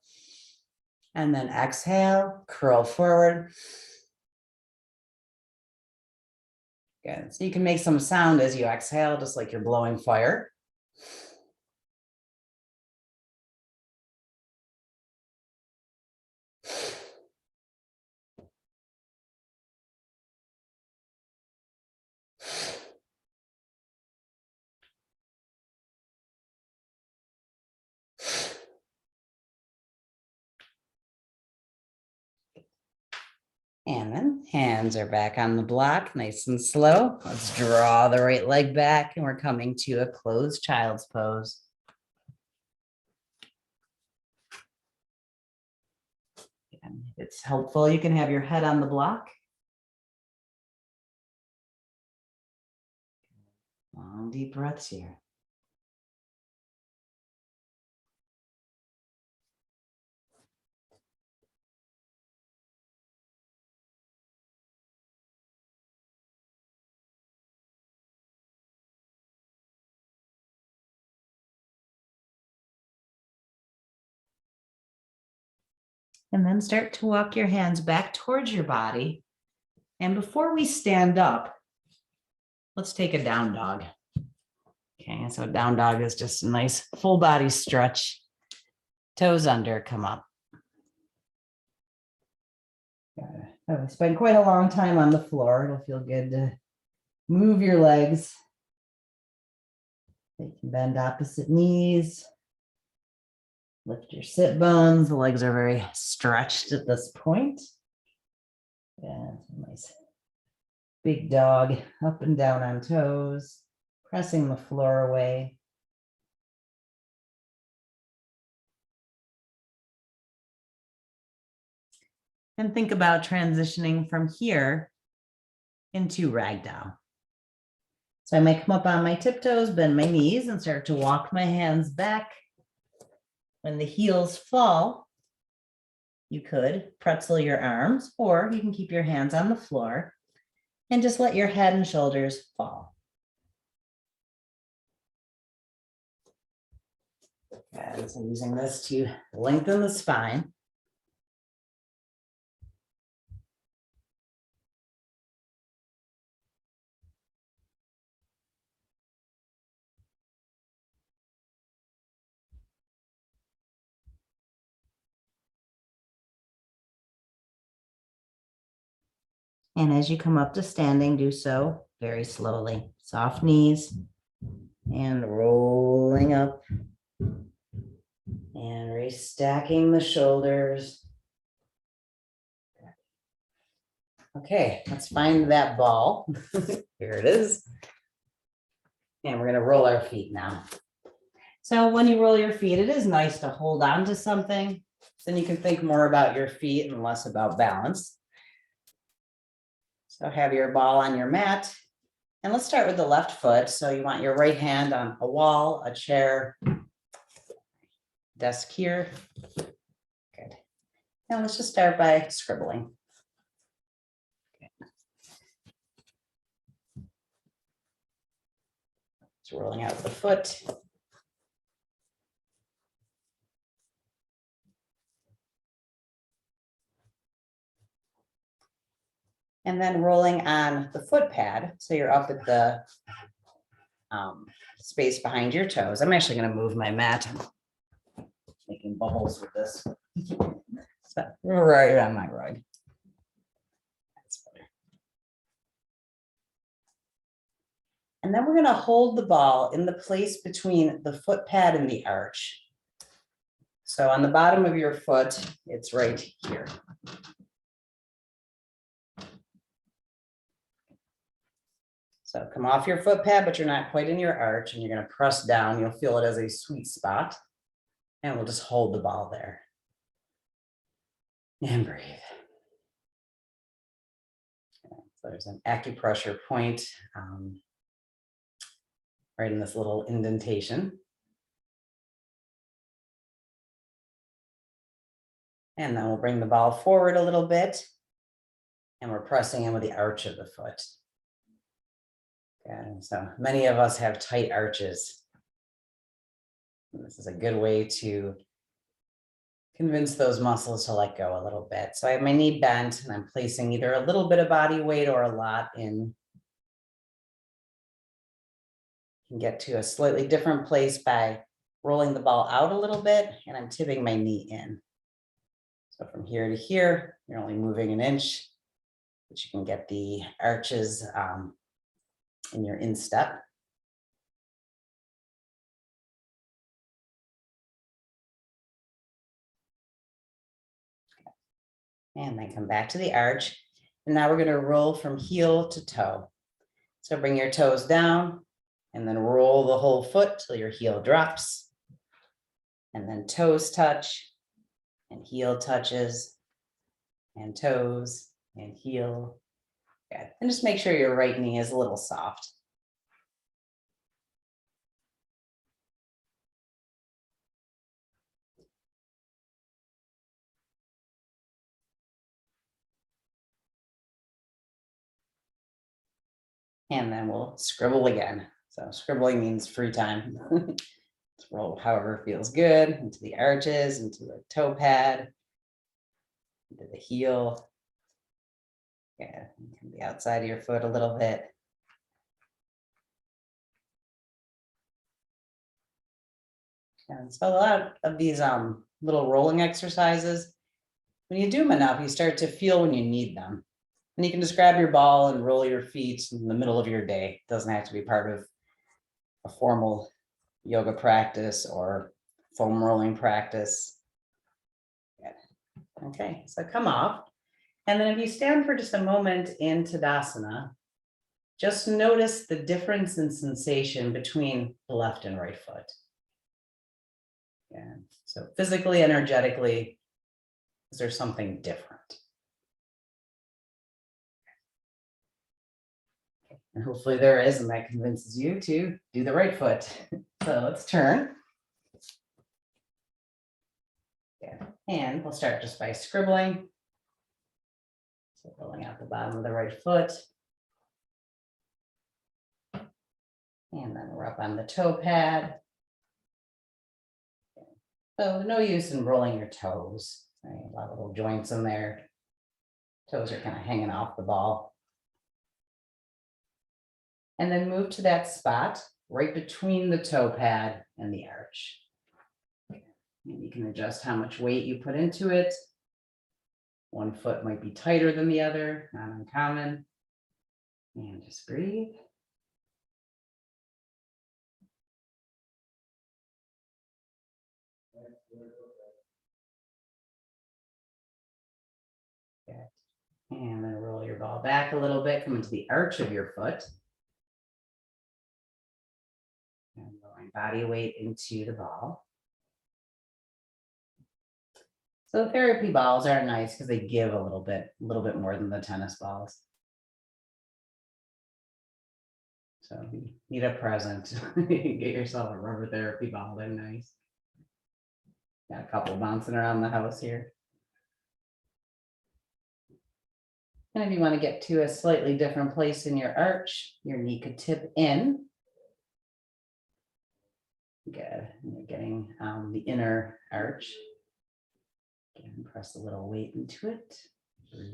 And then exhale, curl forward. Good. So you can make some sound as you exhale, just like you're blowing fire. And then hands are back on the block, nice and slow. Let's draw the right leg back and we're coming to a closed child's pose. And if it's helpful, you can have your head on the block. Long, deep breaths here. And then start to walk your hands back towards your body. And before we stand up, let's take a down dog. Okay, so down dog is just a nice full body stretch. Toes under, come up. I've spent quite a long time on the floor. It'll feel good to move your legs. You can bend opposite knees. Lift your sit bones. The legs are very stretched at this point. Yeah, nice big dog up and down on toes, pressing the floor away. And think about transitioning from here into ragdoll. So I might come up on my tiptoes, bend my knees, and start to walk my hands back. When the heels fall, you could pretzel your arms, or you can keep your hands on the floor and just let your head and shoulders fall. And so I'm using this to lengthen the spine. And as you come up to standing, do so very slowly. Soft knees and rolling up and restacking the shoulders. Okay, let's find that ball. Here it is. And we're going to roll our feet now. So when you roll your feet, it is nice to hold on to something. Then you can think more about your feet and less about balance. So have your ball on your mat. And let's start with the left foot. So you want your right hand on a wall, a chair, desk here. Good. And let's just start by scribbling. Just rolling out the foot. And then rolling on the foot pad. So you're up at the space behind your toes. I'm actually going to move my mat. I'm making bubbles with this. So right on my rug. That's better. And then we're going to hold the ball in the place between the foot pad and the arch. So on the bottom of your foot, it's right here. So come off your foot pad, but you're not quite in your arch, and you're going to press down. You'll feel it as a sweet spot. And we'll just hold the ball there. And breathe. So there's an acupressure point right in this little indentation. And then we'll bring the ball forward a little bit. And we're pressing in with the arch of the foot. And so many of us have tight arches. And this is a good way to convince those muscles to let go a little bit. So I have my knee bent and I'm placing either a little bit of body weight or a lot in. You can get to a slightly different place by rolling the ball out a little bit, and I'm tipping my knee in. So from here to here, you're only moving an inch, but you can get the arches in your instep. And then come back to the arch. And now we're going to roll from heel to toe. So bring your toes down and then roll the whole foot till your heel drops. And then toes touch and heel touches and toes and heel. Good. And just make sure your right knee is a little soft. And then we'll scribble again. So scribbling means free time. Let's roll however feels good into the arches, into the toe pad, into the heel. Yeah, the outside of your foot a little bit. And so a lot of these little rolling exercises, when you do them enough, you start to feel when you need them. And you can just grab your ball and roll your feet in the middle of your day. It doesn't have to be part of a formal yoga practice or foam rolling practice. Good. Okay, so come off. And then if you stand for just a moment in Tadasana, just notice the difference in sensation between the left and right foot. Yeah. So physically, energetically, is there something different? And hopefully there is, and that convinces you to do the right foot. So let's turn. Yeah. And we'll start just by scribbling. So rolling out the bottom of the right foot. And then we're up on the toe pad. So no use in rolling your toes. Right? A lot of little joints in there. Toes are kind of hanging off the ball. And then move to that spot right between the toe pad and the arch. And you can adjust how much weight you put into it. One foot might be tighter than the other, not uncommon. And just breathe. Good. And then roll your ball back a little bit, come into the arch of your foot. And lowering body weight into the ball. So the therapy balls are nice because they give a little bit more than the tennis balls. So if you need a present, get yourself a rubber therapy ball, they're nice. Got a couple bouncing around the house here. And if you want to get to a slightly different place in your arch, your knee could tip in. Good. And you're getting the inner arch. Again, press a little weight into it. Breathe.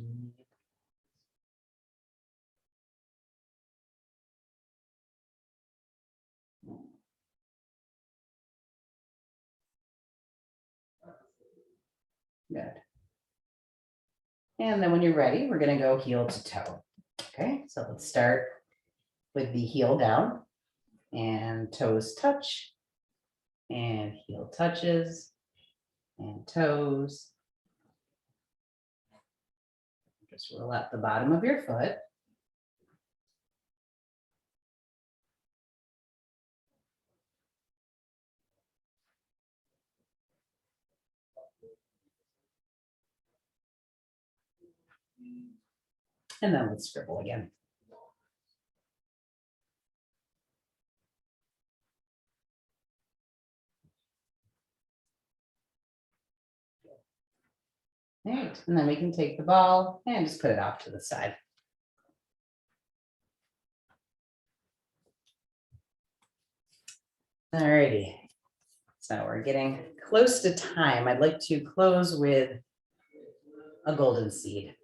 Good. And then when you're ready, we're going to go heel to toe. Okay, so let's start with the heel down and toes touch and heel touches and toes. Just roll out the bottom of your foot. And then let's scribble again. All right, and then we can take the ball and just put it off to the side. All righty. So we're getting close to time. I'd like to close with a golden seed.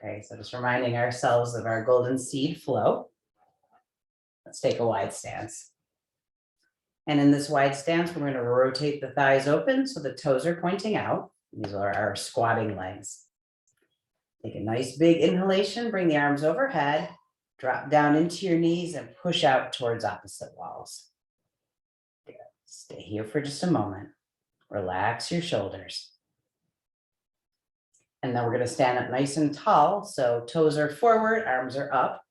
Okay, so just reminding ourselves of our golden seed flow. Let's take a wide stance. And in this wide stance, we're going to rotate the thighs open so the toes are pointing out. These are our squatting legs. Take a nice big inhalation, bring the arms overhead, drop down into your knees and push out towards opposite walls. Good. Stay here for just a moment. Relax your shoulders. And then we're going to stand up nice and tall. So toes are forward, arms are up.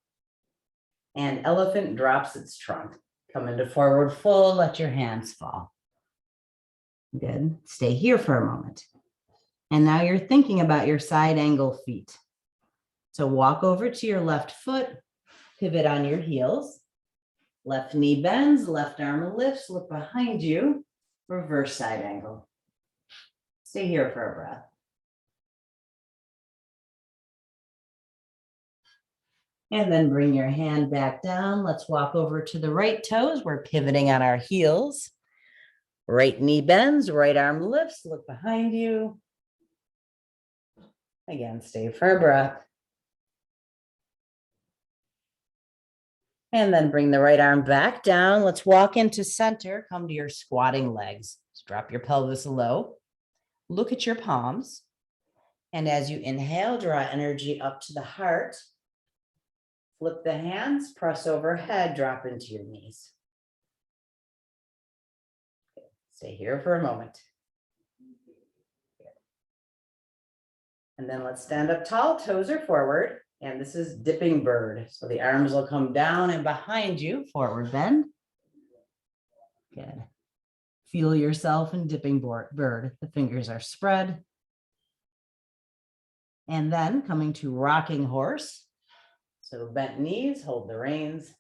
And elephant drops its trunk. Come into forward fold, let your hands fall. Good. Stay here for a moment. And now you're thinking about your side angle feet. So walk over to your left foot, pivot on your heels. Left knee bends, left arm lifts, look behind you, reverse side angle. Stay here for a breath. And then bring your hand back down. Let's walk over to the right toes. We're pivoting on our heels. Right knee bends, right arm lifts, look behind you. Again, stay for a breath. And then bring the right arm back down. Let's walk into center. Come to your squatting legs. Just drop your pelvis low. Look at your palms. And as you inhale, draw energy up to the heart. Flip the hands, press overhead, drop into your knees. Stay here for a moment. And then let's stand up tall, toes are forward. And this is dipping bird. So the arms will come down and behind you, forward bend. Good. Feel yourself in dipping bird. The fingers are spread. And then coming to rocking horse. So bent knees, hold the reins.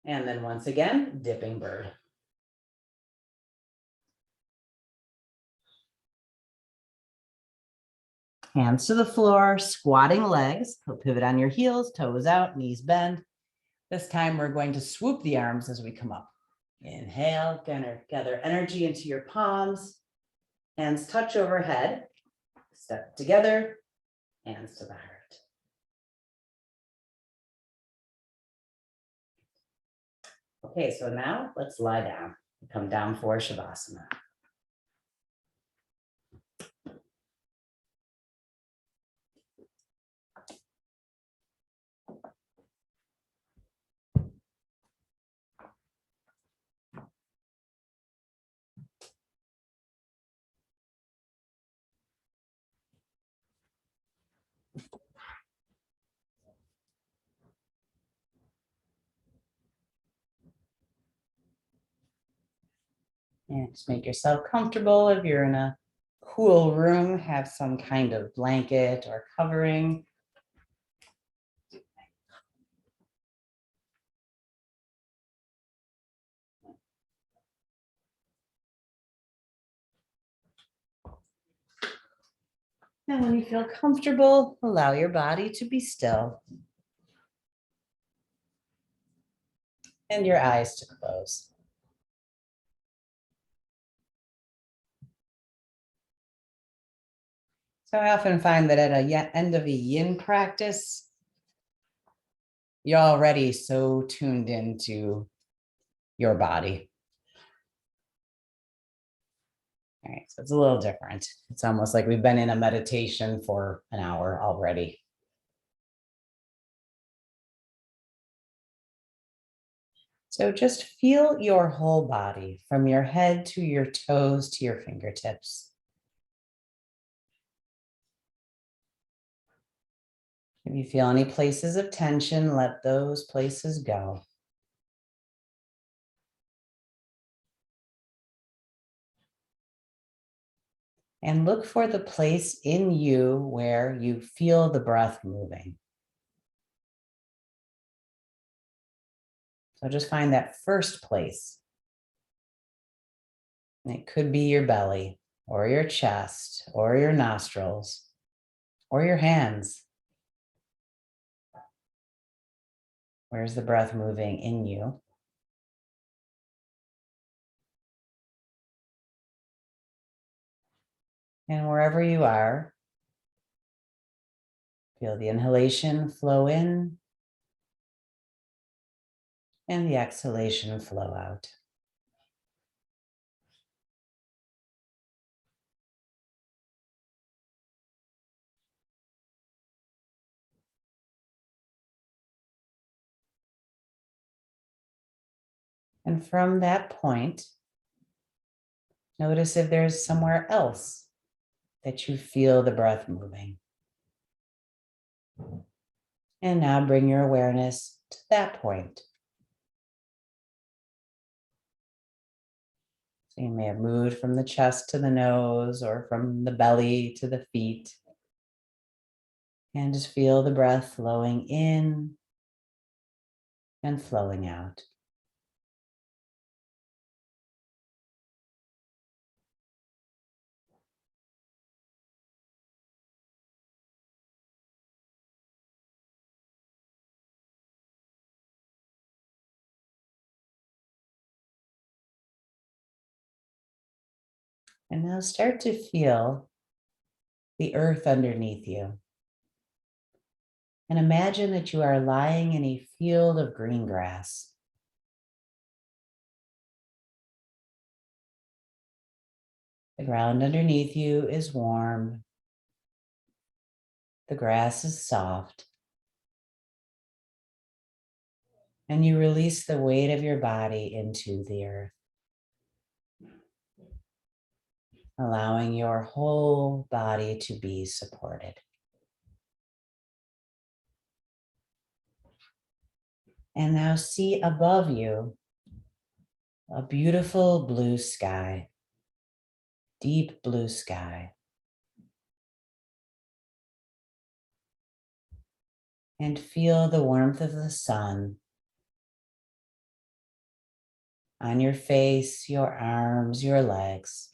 And then once again, dipping bird. Hands to the floor, squatting legs. Pivot on your heels, toes out, knees bend. This time we're going to swoop the arms as we come up. Inhale, gather energy into your palms. Hands touch overhead. Step together, hands to the heart. Okay, so now let's lie down. Come down for Shavasana. And just make yourself comfortable. If you're in a cool room, have some kind of blanket or covering. And when you feel comfortable, allow your body to be still. And your eyes to close. So I often find that at a end of a yin practice, you're already so tuned into your body. All right, so it's a little different. It's almost like we've been in a meditation for an hour already. So just feel your whole body from your head to your toes to your fingertips. If you feel any places of tension, let those places go. And look for the place in you where you feel the breath moving. So just find that first place. And it could be your belly. or your chest or your nostrils or your hands. Where's the breath moving in you? And wherever you are, feel the inhalation flow in and the exhalation flow out. And from that point, notice if there's somewhere else that you feel the breath moving. And now bring your awareness to that point. So you may have moved from the chest to the nose or from the belly to the feet. And just feel the breath flowing in and flowing out. And now start to feel the earth underneath you. And imagine that you are lying in a field of green grass. The ground underneath you is warm. The grass is soft. And you release the weight of your body into the earth, allowing your whole body to be supported. And now see above you a beautiful blue sky, deep blue sky. And feel the warmth of the sun on your face, your arms, your legs.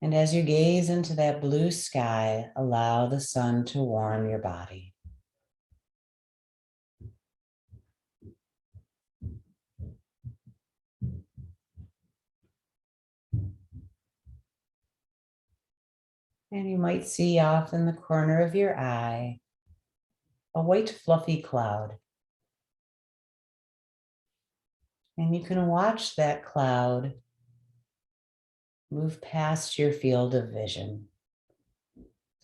And as you gaze into that blue sky, allow the sun to warm your body. And you might see off in the corner of your eye a white fluffy cloud. And you can watch that cloud move past your field of vision.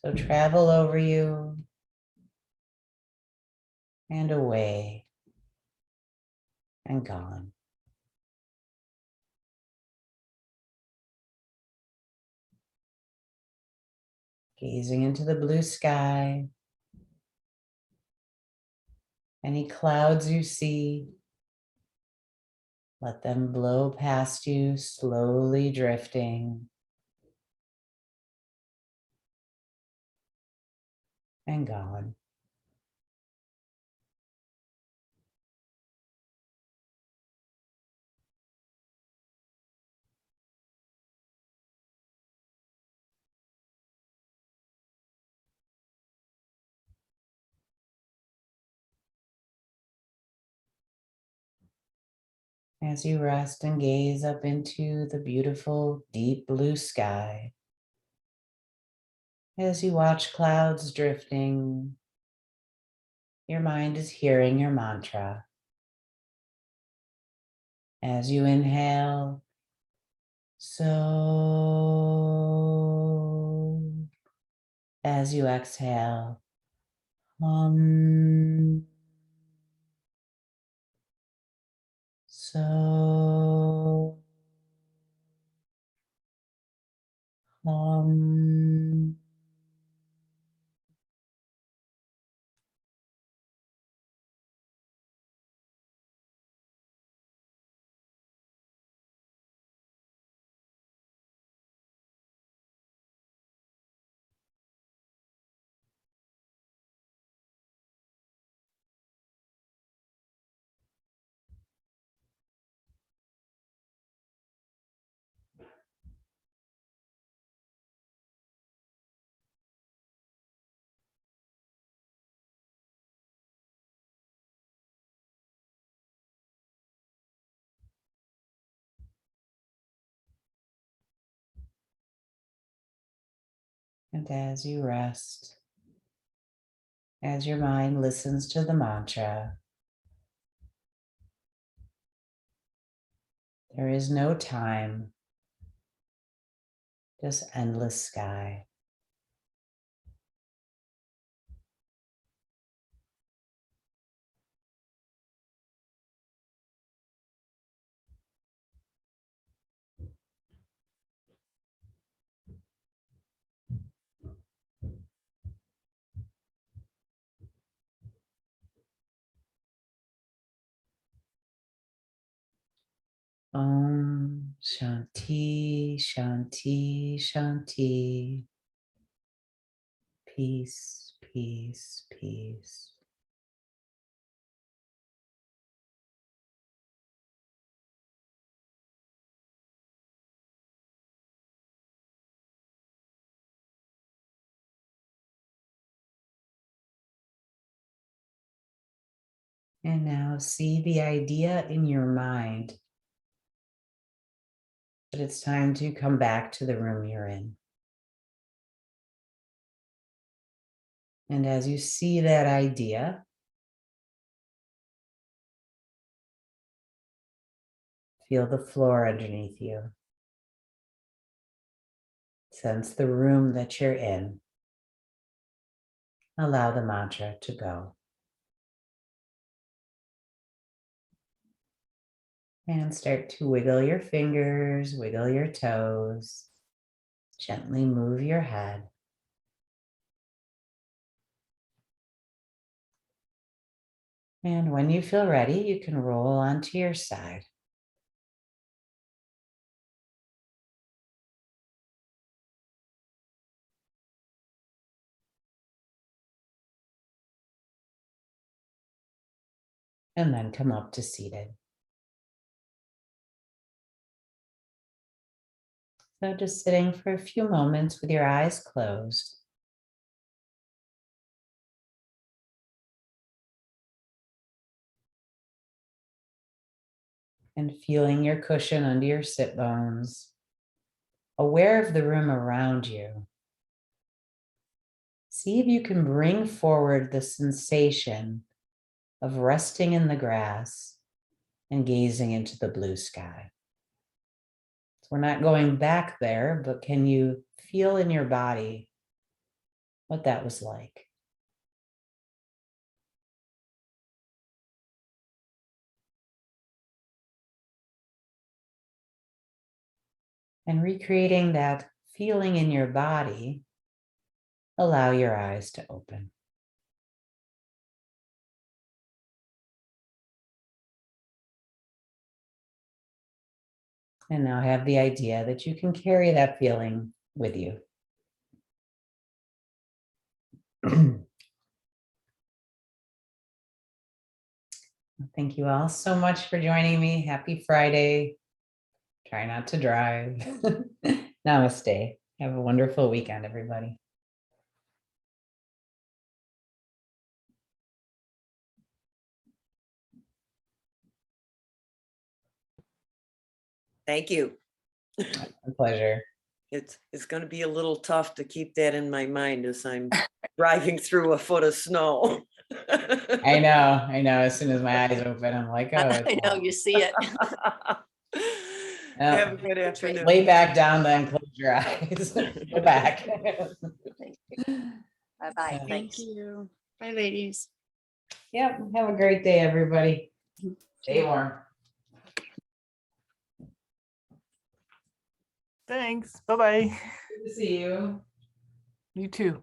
So travel over you and away and gone. Gazing into the blue sky. Any clouds you see, let them blow past you, slowly drifting and gone. As you rest and gaze up into the beautiful, deep blue sky, as you watch clouds drifting, your mind is hearing your mantra. As you inhale, so. As you exhale, so. And as you rest, as your mind listens to the mantra, there is no time, just endless sky. Om Shanti, Shanti, Shanti. Peace, peace, peace. And now see the idea in your mind that it's time to come back to the room you're in. And as you see that idea, feel the floor underneath you. Sense the room that you're in. Allow the mantra to go. And start to wiggle your fingers, wiggle your toes. Gently move your head. And when you feel ready, you can roll onto your side. And then come up to seated. So just sitting for a few moments with your eyes closed. And feeling your cushion under your sit bones. Aware of the room around you. See if you can bring forward the sensation of resting in the grass and gazing into the blue sky. So we're not going back there, but can you feel in your body what that was like? And recreating that feeling in your body, allow your eyes to open. And now have the idea that you can carry that feeling with you. Thank you all so much for joining me. Happy Friday. Try not to drive. Namaste. Have a wonderful weekend, everybody. Thank you. A pleasure. It's going to be a little tough to keep that in my mind as I'm driving through a foot of snow. I know. As soon as my eyes open, I'm like, oh, I know, you see it. Have a good afternoon. lay back down, then close your eyes. Go back. Bye-bye. Thank Thanks. you. Bye, ladies. Yep. Have a great day, everybody. Stay warm. Thanks. Bye-bye. Good to see you. You too.